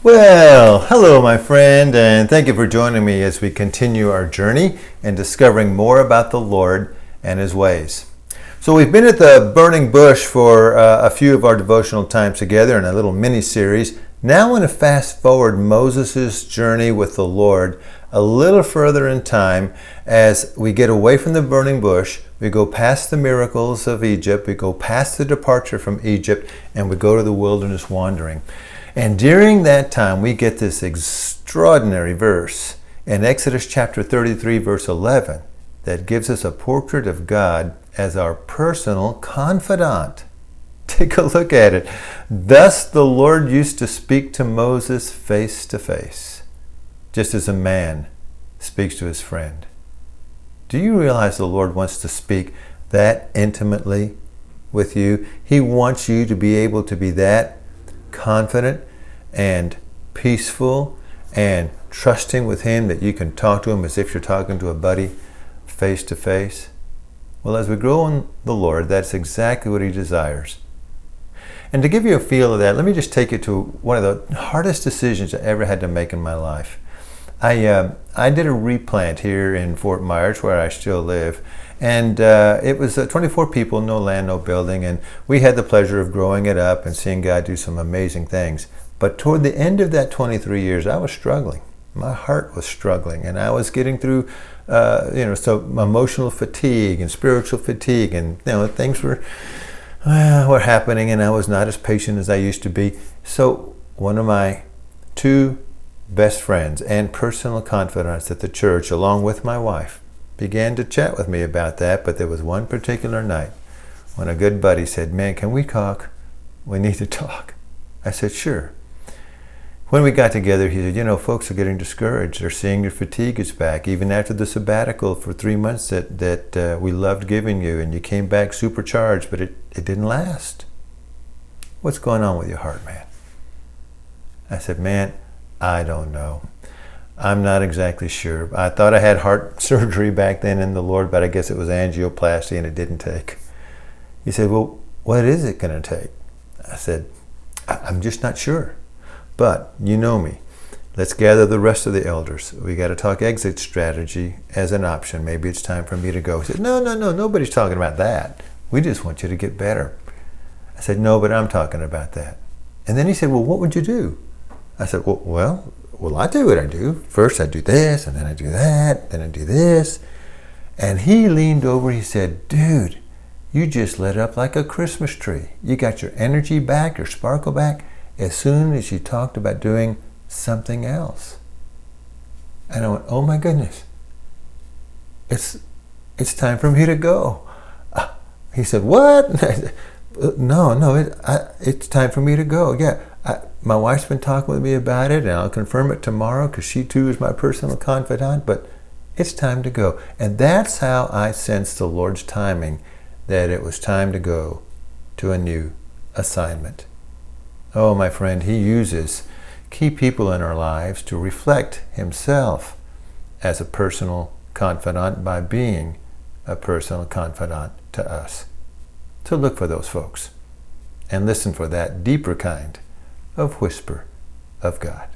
Well, hello my friend, and thank you for joining me as we continue our journey and discovering more about the Lord and His ways. So we've been at the burning bush for a few of our devotional times together in a little mini-series. Now I want to fast forward Moses' journey with the Lord a little further in time as we get away from the burning bush. We go past the miracles of Egypt, we go past the departure from Egypt, and we go to the wilderness wandering. And during that time, we get this extraordinary verse in Exodus chapter 33, verse 11, that gives us a portrait of God as our personal confidant. Take a look at it. Thus the Lord used to speak to Moses face to face, just as a man speaks to his friend. Do you realize the Lord wants to speak that intimately with you? He wants you to be able to be that confident and peaceful and trusting with Him that you can talk to Him as if you're talking to a buddy face to face. Well, as we grow in the Lord, that's exactly what He desires. And to give you a feel of that, let me just take you to one of the hardest decisions I ever had to make in my life. I did a replant here in Fort Myers, where I still live, and it was 24 people, no land, no building, and we had the pleasure of growing it up and seeing God do some amazing things. But toward the end of that 23 years, I was struggling. My heart was struggling, and I was getting through, so emotional fatigue and spiritual fatigue, and things were happening, and I was not as patient as I used to be. So one of my two best friends and personal confidants at the church, along with my wife, began to chat with me about that. But there was one particular night when a good buddy said, "Man, can we talk? We need to talk." I said, "Sure." When we got together, he said, folks are getting discouraged. They're seeing your fatigue is back, even after the sabbatical for 3 months that we loved giving you, and you came back supercharged, but it didn't last. What's going on with your heart, man? I said, "Man, I don't know. I'm not exactly sure. I thought I had heart surgery back then in the Lord, but I guess it was angioplasty and it didn't take." He said, "Well, what is it going to take?" I said, "I'm just not sure. But you know me. Let's gather the rest of the elders. We got to talk exit strategy as an option. Maybe it's time for me to go." He said, No, nobody's talking about that. We just want you to get better." I said, "No, but I'm talking about that." And then he said, "Well, what would you do?" I said, well, I do what I do. First I do this, and then I do that, then I do this. And he leaned over, he said, "Dude, you just lit up like a Christmas tree. You got your energy back, your sparkle back, as soon as you talked about doing something else." And I went, "Oh my goodness, it's time for me to go." He said, "What?" I said, No, it's time for me to go. Yeah, my wife's been talking with me about it, and I'll confirm it tomorrow because she too is my personal confidant, but it's time to go. And that's how I sensed the Lord's timing, that it was time to go to a new assignment. Oh, my friend, He uses key people in our lives to reflect Himself as a personal confidant by being a personal confidant to us. To look for those folks and listen for that deeper kind of whisper of God.